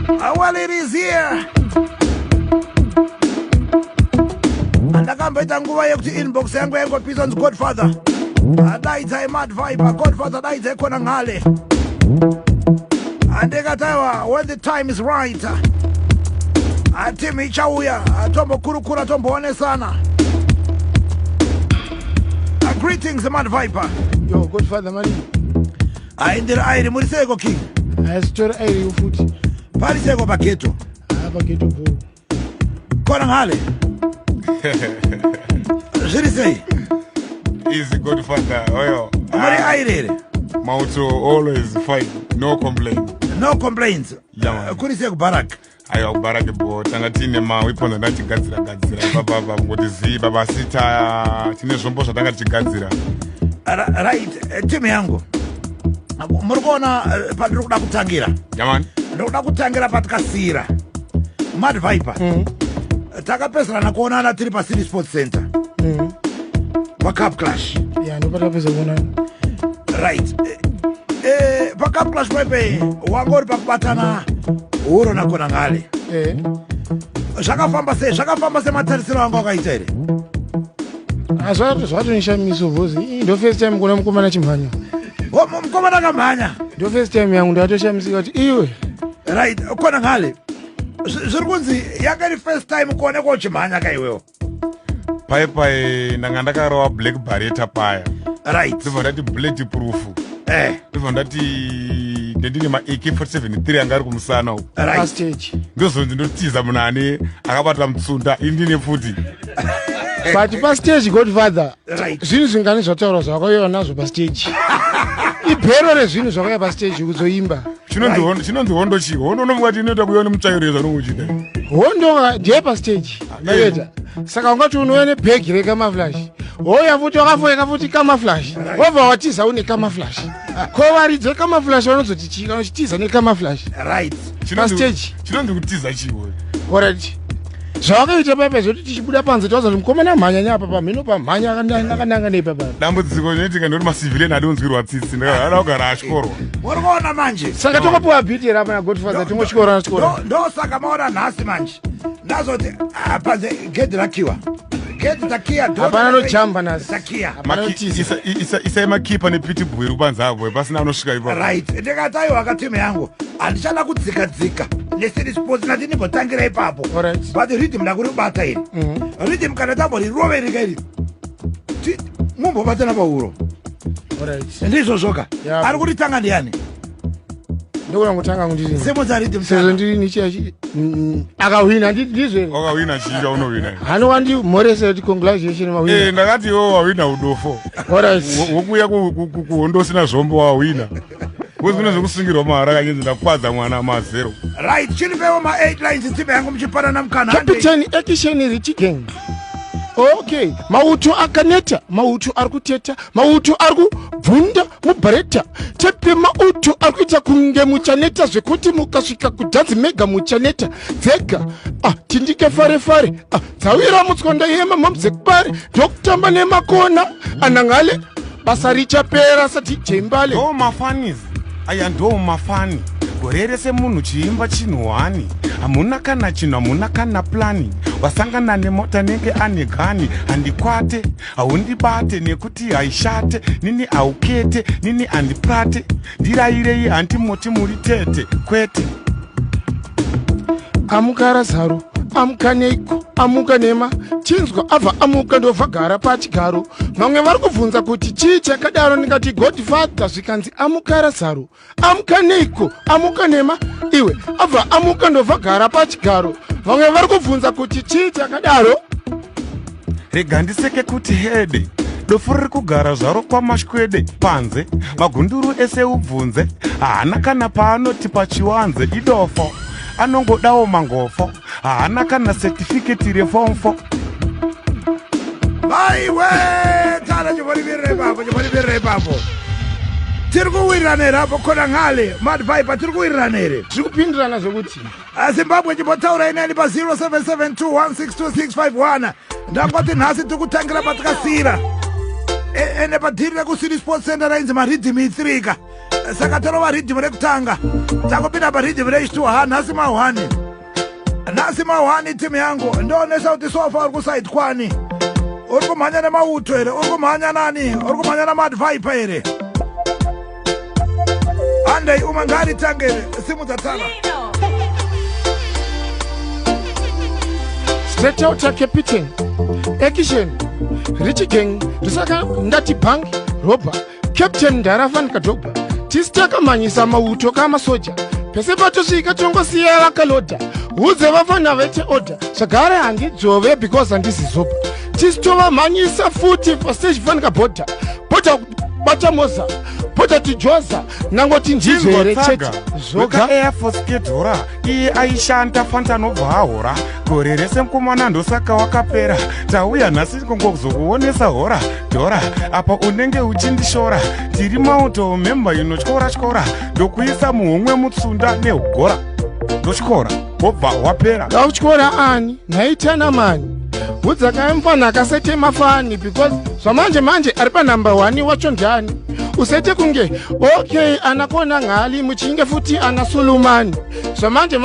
Well, it is here. Andakambeta nguva yekuti inbox yangu yangopisa nzi Godfather. Adaita Mad Viper, Godfather adaita kona ngale. Andekatawa when the time is right. Atimi chauya, atombo kurukura tombo one sana. Greetings, Mad Viper. Yo, Godfather mani. Aindira airi murisego king. Asitora airi ufuti. Parisego paketo. Paketo bro. Kona ngale. Zirisei. Easy Godfather. Oyo. Mari airi. Mauto always fine. No complaint. No complaints. Yeah. Kurisego barak. Ayo barake bo tanga tine weapons ndachigadzira baba ngoti zi baba sita tine zvombo zvatanga tichigadzira. Right, timu yangu muri kuona pandiri kuda kutangira. Yamani Ndokuda kutangira patakasira Mad Viper. Takapesana kuonana tiri paCity Sports Center. Cup Clash. Yeah, ndopata pesa kuonana. Right. Cup Clash pepe wangori pakubatana uro nakona ngale. Zvakafamba sematarisiro anga akaita here. Zvatonishamiso vhozi. Ndo first time kuona mukomana chimhanya. Mukomana kamhanya. Ndo first time yangu ndatoshamisika kuti iwe. Right, kona ngale. Zviri kunzi yakari first time kuonekwa chimhanya kaiwewo. pai ndanga ndakarowa black barrier paya. Right. Ndibva ndati bulletproof. Ndibva ndati ndine AK-47 anga ari kumusana uku. Stage. Ndozonzi ndotiza munani akabata mutsunda indine futi. But pastage Godfather. Right. Zvinhu zvingani zvataura zvakaiwa nazvo pastage. Ibhero rezvinhu zvakaiya pastage kuzoimba. Chinonzi hondo chi. Hondo nomwati inoita kuiona mutsvaireza nomuchida. Hondo ndiye pastage. Maeta. Saka ungati unoone bag recamouflage. Hoya futi wakafoeka futi camouflage. Wabva watiza une camouflage. Ko varidze camouflage vanozoti chika unochitiza necamouflage. Right. Pastage. Chinonzi kutiza chiwo. Alright. Zvakaita pepe zvoti tichibuda panze taudza kuti mukomana mhanya nyapa pamhino pamhanya akananga nepapa. Dambudziko netika ndori macivilian adonzwirwa tsitsi ndakada kugara ashkorwa. Muri kuona manje. Saka tokapuwa bhiti rapa na Godfather tingochikora. Ndo saka maona nhasi manje. Ndazoti panze gedhi rakiwa. Gedhi takia ndo. Hapana nojamba nasi. Takia. Isai makipa nepitbull kubanze apo pasina anosvika ipapo. Right. Ndikataiwa akatimu yangu. Andichada kudzika-dzika. Nesiri sports nati nigotangira ipapo. Alright. But rhythm ndakuri kubata iri. Rhythm kana tambo rirovereka iri. Mumbobatana pauro. Alright. Ndizvo zvoka. Ari kuritanga ndiani? Ndokona kutanga kundizini. Semodza rhythm sezvo ndiri nichiachi akawina ndizve. Wakawina chija unowina. Hanowandi Morese kuti congratulations mawina. Ndakati wawina udofo. Alright. Wokuya kuhondo sina zvombo wawina. Wezvino zvekusungirwa mahara kanyenzi ndakwadza mwana mazero. Right, chilipewo ma8 lines tipe yangu mchipanana mukana. Captain Action Rich Gang. Okay, mauto akaneta, mauto arikuteta, mauto arikubvunda mubareta. Tepe mauto arikuita kunge muchaneta zvekuti mukasvika kudhanzi mega muchaneta. Vega, tindike fare. Dzawira mutskonda yema mamzekpare, ndokutamba nemakona. Anangale, basa richapera sati jembale. Ndo mafanizi, aya ndo mafani. Gorere semunhu chiimba chinhuhwani. Hamuna kana chinhu, hamuna kana plani. Wasangana nemota nenge ane gani. Handikwate, haundibate nekuti haishate. Nini haukete, nini handiprate. Ndirairei handimoti muri tete, kwete. Amukara zaro, amuka neiko, amuka nema. Chinzwa abva amuka ndobva gara pachigaro. Vamwe vari kubvunza kuti chii chakadaro ndikati Godfather zvikanzi amukara zaro. Amuka neiko, amuka nema. Iwe abva amuka ndobva gara pachigaro. Vamwe vari kubvunza kuti chii chakadaro. Rega ndiseke kuti hede. Dofu riri kugara zvaro kwamashwede panze. Magunduru ese ubvunze. Haana kana paanoti pachiwanze idofo. Anongodawo mangofo. Haana kana certificate reform for. Baiwe, tala chipolivirire papo. Tiri kuwirirana apo kona ngale. Mad Viper tiri kuwirirana here. Zvikupindirana zvokuti Zimbabwe chipotaura inani pa 0772162651. Ndangoti nhasi tiri kutangira patakasira. Ene padhiri rekuCity Sports Center rainzi maridhimi 3 ka. saka torova ridhimu rekutanga takupinda paridhimu rechituha. Nhasi mauhani timu yangu ndoonesa kuti sofa uri kusaidi kwani, uri kumhanya nemauto here, uri kumhanya nani, uri kumhanya namadvaipa here. Andei umwe ngaritangere simudza tava straight out captain action Rich Gang risaka ndati bank roba captain Darafan Kadogba tisitaka manyisa mauto kama soja pese patosvika tongosiya vakaloda udze vafana vete order zvagare hangi dzove because handisi zoba tisitova manyisa futi pastage fanika bhodha bata moza bhodha tijoza nangoti ndizvere chete zvoga Air Force kedhora iye aishanda fantanobva ahora gore rese mukomana ndosaka wakapera tauya nhasi kungozokuonesa hora dhora apa unenge uchindishora tiri mauto memba inotyora ndokuisa muhomwe mutsunda neugora ndotyora wobva wapera gautyora ani nhaitana mani udzakaemfana akasete mafani because zvamanje ari panumber 1 wacho ndani usete kunge okay anakona ngali muchinge futi ana Solomani zvamanje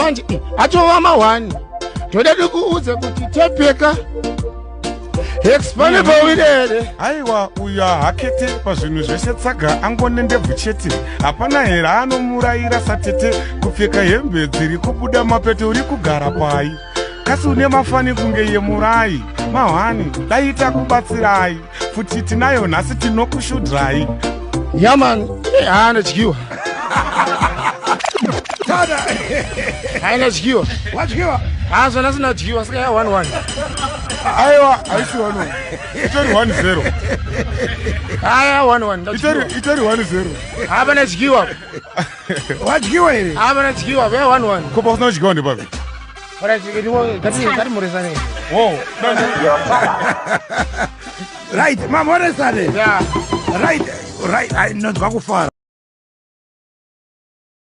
atova ma1 ndoda kuudza kuti tepeka expandable widere aiwa uya hakete pazvinhu zvese tsaga angone ndebvu chete hapana here anomurayira satete kupfeka hembe dziri kubuda mapeto uri kugara pai kasi une mafani kunge yemurai mahwani daita kubatsirai futi tinayo nhasi tinokushudrai yaman haana dyiwa haina dyiwa wadyiwa hazvona sina dyiwa saka ya 1-1 aiwa haisi 1-1 itori 1-0 aya 1-1 itori 1-0 hapana dyiwa wadyiwa here hapana dyiwa ve 1-1 kopa usina kudyiwa ndepavhi kati muresane right mamoresane yeah right nonzwa kufara